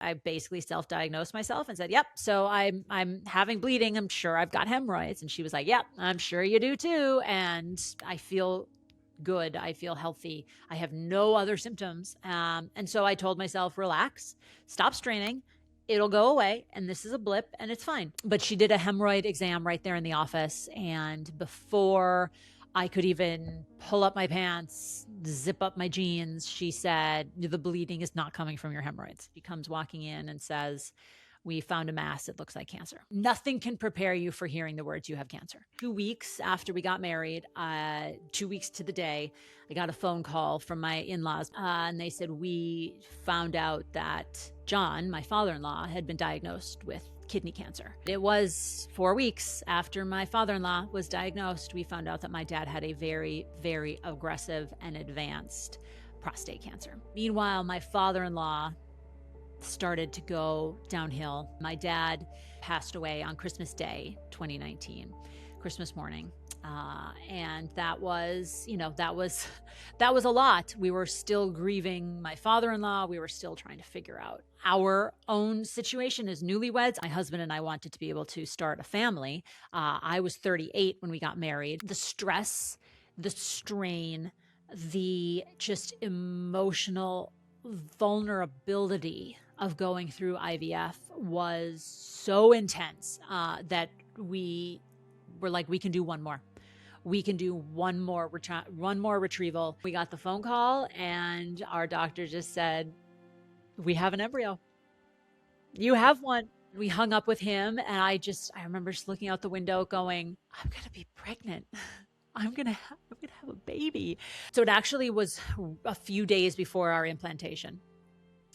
I basically self-diagnosed myself and said, yep, so I'm having bleeding. I'm sure I've got hemorrhoids. And she was like, yep, I'm sure you do too. And I feel good. I feel healthy. I have no other symptoms. And so I told myself, relax, stop straining. It'll go away. And this is a blip and it's fine. But she did a hemorrhoid exam right there in the office. And before I could even pull up my pants, zip up my jeans, she said, the bleeding is not coming from your hemorrhoids. She comes walking in and says, we found a mass. It looks like cancer. Nothing can prepare you for hearing the words you have cancer. 2 weeks after we got married, 2 weeks to the day, I got a phone call from my in-laws and they said, we found out that John, my father-in-law, had been diagnosed with kidney cancer. It was 4 weeks after my father-in-law was diagnosed, we found out that my dad had a very, very aggressive and advanced prostate cancer. Meanwhile, my father-in-law started to go downhill. My dad passed away on Christmas Day, 2019, Christmas morning. And that was a lot. We were still grieving my father-in-law. We were still trying to figure out our own situation as newlyweds. My husband and I wanted to be able to start a family. I was 38 when we got married. The stress, the strain, the just emotional vulnerability of going through IVF was so intense that we were like, we can do one more. We can do one more retrieval. We got the phone call and our doctor just said, we have an embryo. You have one. We hung up with him and I remember just looking out the window going, I'm going to be pregnant. I'm going to have a baby. So it actually was a few days before our implantation.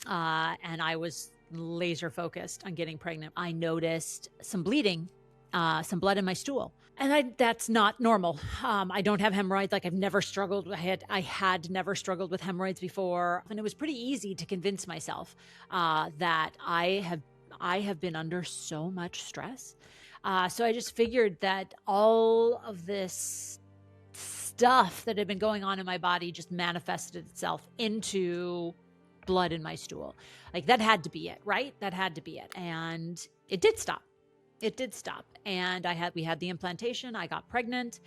And I was laser focused on getting pregnant. I noticed some bleeding, some blood in my stool. And that's not normal. I don't have hemorrhoids. Like I've never struggled. I had never struggled with hemorrhoids before. And it was pretty easy to convince myself that I have been under so much stress. So I just figured that all of this stuff that had been going on in my body just manifested itself into blood in my stool. Like that had to be it, right? That had to be it. And it did stop. It did stop. And we had the implantation. I got pregnant,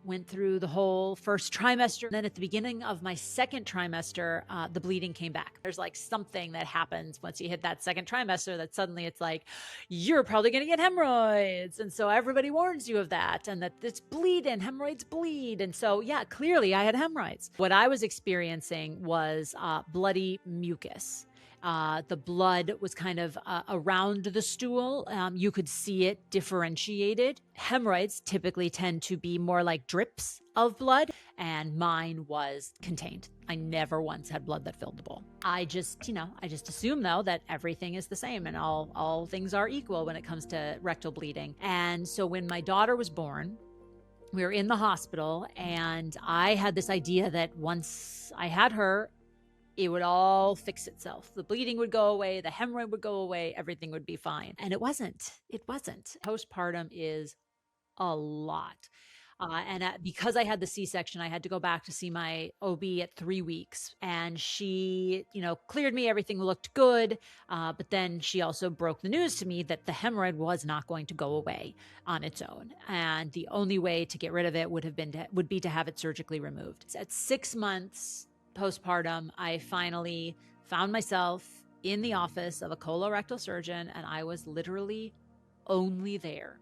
went through the whole first trimester. Then at the beginning of my second trimester, the bleeding came back. There's like something that happens once you hit that second trimester that suddenly it's like, you're probably going to get hemorrhoids. And so everybody warns you of that and that it's bleeding, hemorrhoids bleed. And so, yeah, clearly I had hemorrhoids. What I was experiencing was bloody mucus. The blood was kind of around the stool. You could see it differentiated. Hemorrhoids typically tend to be more like drips of blood, and mine was contained. I never once had blood that filled the bowl. I just assume though that everything is the same and all things are equal when it comes to rectal bleeding. And so when my daughter was born, we were in the hospital and I had this idea that once I had her, it would all fix itself. The bleeding would go away, the hemorrhoid would go away, everything would be fine. And it wasn't. It wasn't. Postpartum is a lot. Because I had the C-section, I had to go back to see my OB at 3 weeks. And she, cleared me. Everything looked good. But then she also broke the news to me that the hemorrhoid was not going to go away on its own. And the only way to get rid of it would be to have it surgically removed. At 6 months postpartum, I finally found myself in the office of a colorectal surgeon, and I was literally only there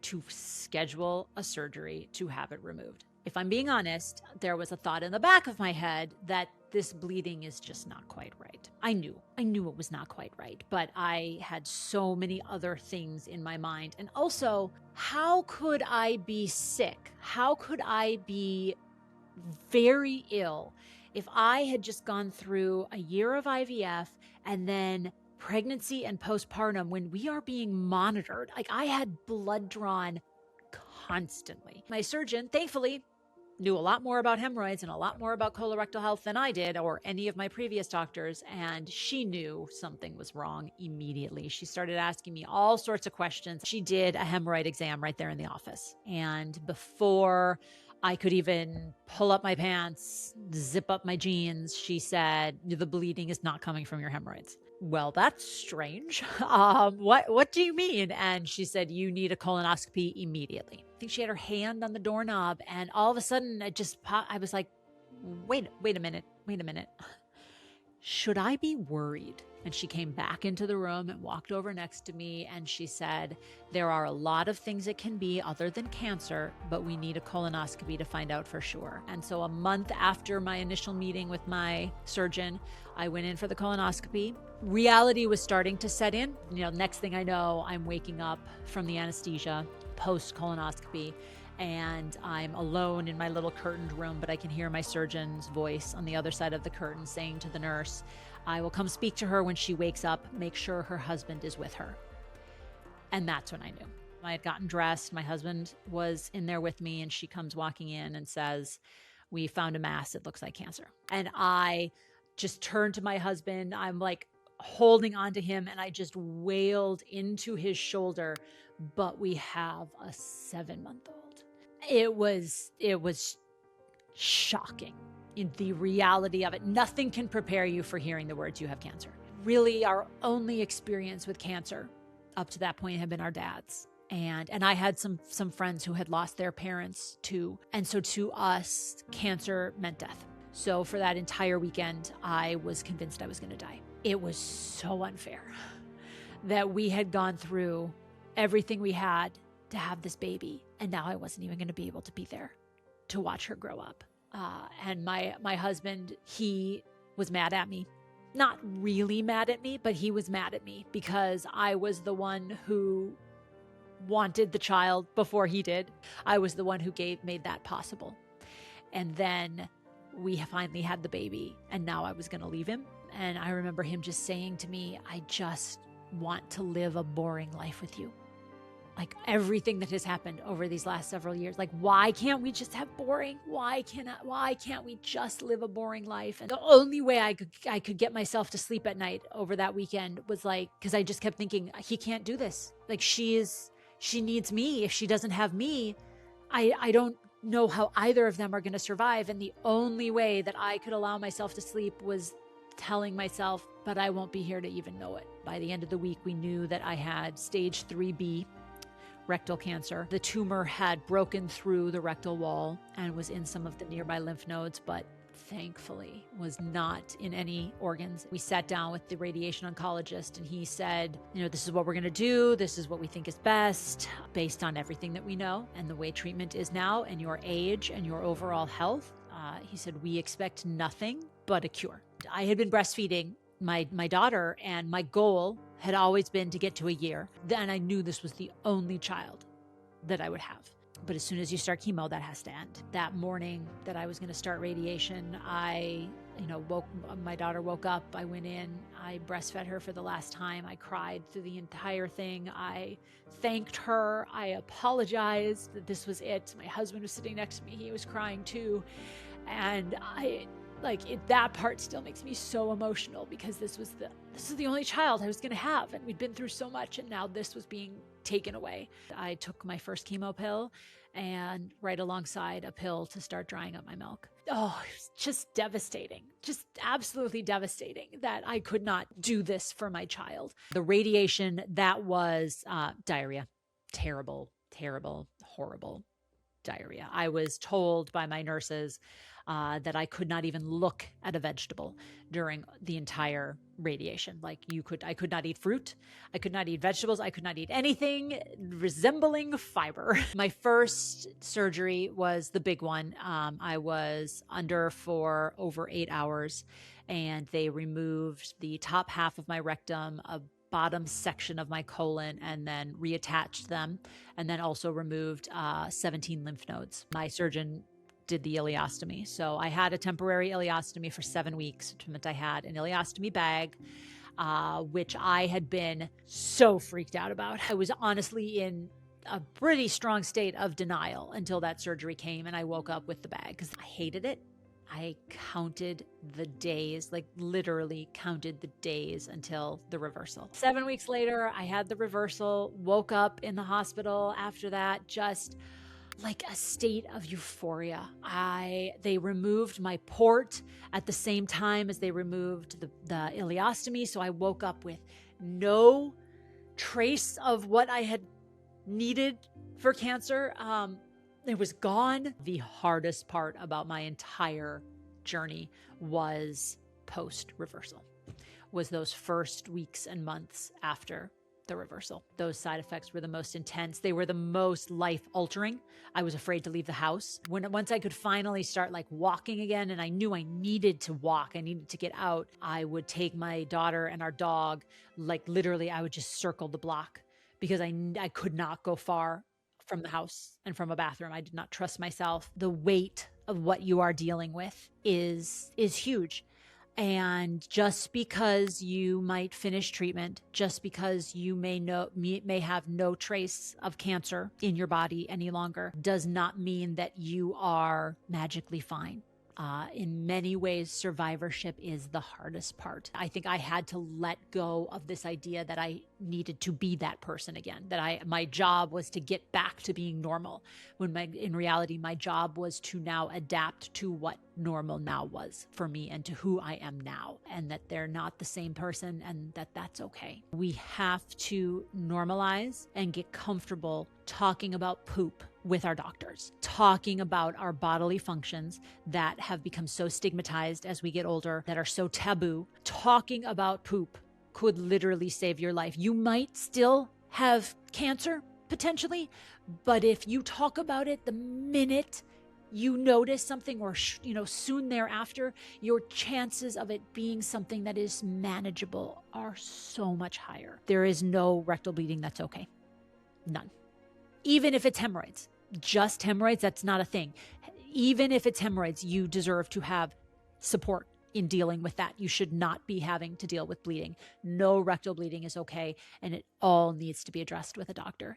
to schedule a surgery to have it removed. If I'm being honest, there was a thought in the back of my head that this bleeding is just not quite right. I knew it was not quite right, but I had so many other things in my mind. And also, how could I be sick? How could I be very ill if I had just gone through a year of IVF and then pregnancy and postpartum when we are being monitored? Like I had blood drawn constantly. My surgeon, thankfully, knew a lot more about hemorrhoids and a lot more about colorectal health than I did or any of my previous doctors. And she knew something was wrong immediately. She started asking me all sorts of questions. She did a hemorrhoid exam right there in the office. And before I could even pull up my pants, zip up my jeans, she said, the bleeding is not coming from your hemorrhoids. well, that's strange. What do you mean? And she said, you need a colonoscopy immediately. I think she had her hand on the doorknob, and all of a sudden I was like, wait a minute. Should I be worried? And she came back into the room and walked over next to me, and she said, there are a lot of things it can be other than cancer, but we need a colonoscopy to find out for sure. And so a month after my initial meeting with my surgeon, I went in for the colonoscopy. Reality was starting to set in. Next thing I know, I'm waking up from the anesthesia post colonoscopy, and I'm alone in my little curtained room, but I can hear my surgeon's voice on the other side of the curtain saying to the nurse, I will come speak to her when she wakes up, make sure her husband is with her. And that's when I knew. I had gotten dressed. My husband was in there with me, and she comes walking in and says, we found a mass. It looks like cancer. And I just turned to my husband. I'm like holding on to him, and I just wailed into his shoulder, but we have a 7-month-old. It was shocking in the reality of it. Nothing can prepare you for hearing the words, you have cancer. Really, our only experience with cancer up to that point had been our dad's. And I had some friends who had lost their parents too. And so to us, cancer meant death. So for that entire weekend, I was convinced I was going to die. It was so unfair that we had gone through everything we had to have this baby, and now I wasn't even going to be able to be there to watch her grow up. And my husband, he was mad at me. Not really mad at me, but he was mad at me because I was the one who wanted the child before he did. I was the one who made that possible. And then we finally had the baby, and now I was going to leave him. And I remember him just saying to me, I just want to live a boring life with you. Like everything that has happened over these last several years, like, why can't we just have boring? Why can't we just live a boring life? And the only way I could get myself to sleep at night over that weekend was like, because I just kept thinking, he can't do this. Like she needs me. If she doesn't have me, I don't know how either of them are going to survive. And the only way that I could allow myself to sleep was telling myself, but I won't be here to even know it. By the end of the week, we knew that I had stage 3B rectal cancer. The tumor had broken through the rectal wall and was in some of the nearby lymph nodes, but thankfully was not in any organs. We sat down with the radiation oncologist, and he said, this is what we're going to do. This is what we think is best based on everything that we know and the way treatment is now and your age and your overall health. He said, we expect nothing but a cure. I had been breastfeeding my daughter, and my goal had always been to get to a year. Then I knew this was the only child that I would have. But as soon as you start chemo, that has to end. That morning that I was going to start radiation, my daughter woke up, I went in, I breastfed her for the last time. I cried through the entire thing. I thanked her. I apologized that this was it. My husband was sitting next to me. He was crying too. And that part still makes me so emotional because this was the only child I was going to have, and we'd been through so much, and now this was being taken away. I took my first chemo pill, and right alongside a pill to start drying up my milk. Oh, it was just devastating, just absolutely devastating that I could not do this for my child. The radiation, that was diarrhea, terrible, horrible diarrhea. I was told by my nurses that I could not even look at a vegetable during the entire radiation. I could not eat fruit. I could not eat vegetables. I could not eat anything resembling fiber. My first surgery was the big one. I was under for over 8 hours, and they removed the top half of my rectum, a bottom section of my colon, and then reattached them, and then also removed 17 lymph nodes. My surgeon did the ileostomy. So I had a temporary ileostomy for 7 weeks, which meant I had an ileostomy bag, which I had been so freaked out about. I was honestly in a pretty strong state of denial until that surgery came and I woke up with the bag because I hated it. I counted the days, literally counted the days until the reversal. 7 weeks later, I had the reversal, woke up in the hospital after that, just like a state of euphoria. They removed my port at the same time as they removed the ileostomy. So I woke up with no trace of what I had needed for cancer. It was gone. The hardest part about my entire journey was post reversal, was those first weeks and months after the reversal. Those side effects were the most intense. They were the most life altering. I was afraid to leave the house. Once I could finally start like walking again, and I knew I needed to walk, I needed to get out, I would take my daughter and our dog, like literally I would just circle the block because I could not go far from the house and from a bathroom. I did not trust myself. The weight of what you are dealing with is huge. And just because you might finish treatment, just because you may have no trace of cancer in your body any longer, does not mean that you are magically fine. In many ways, survivorship is the hardest part. I think I had to let go of this idea that I needed to be that person again, that my job was to get back to being normal, when in reality, my job was to now adapt to what normal now was for me and to who I am now, and that they're not the same person, and that's okay. We have to normalize and get comfortable talking about poop with our doctors, talking about our bodily functions that have become so stigmatized as we get older, that are so taboo. Talking about poop could literally save your life. You might still have cancer potentially, but if you talk about it the minute you notice something, or soon thereafter, your chances of it being something that is manageable are so much higher. There is no rectal bleeding that's okay. None. Even if it's hemorrhoids, just hemorrhoids, that's not a thing. Even if it's hemorrhoids, you deserve to have support in dealing with that. You should not be having to deal with bleeding. No rectal bleeding is okay, and it all needs to be addressed with a doctor.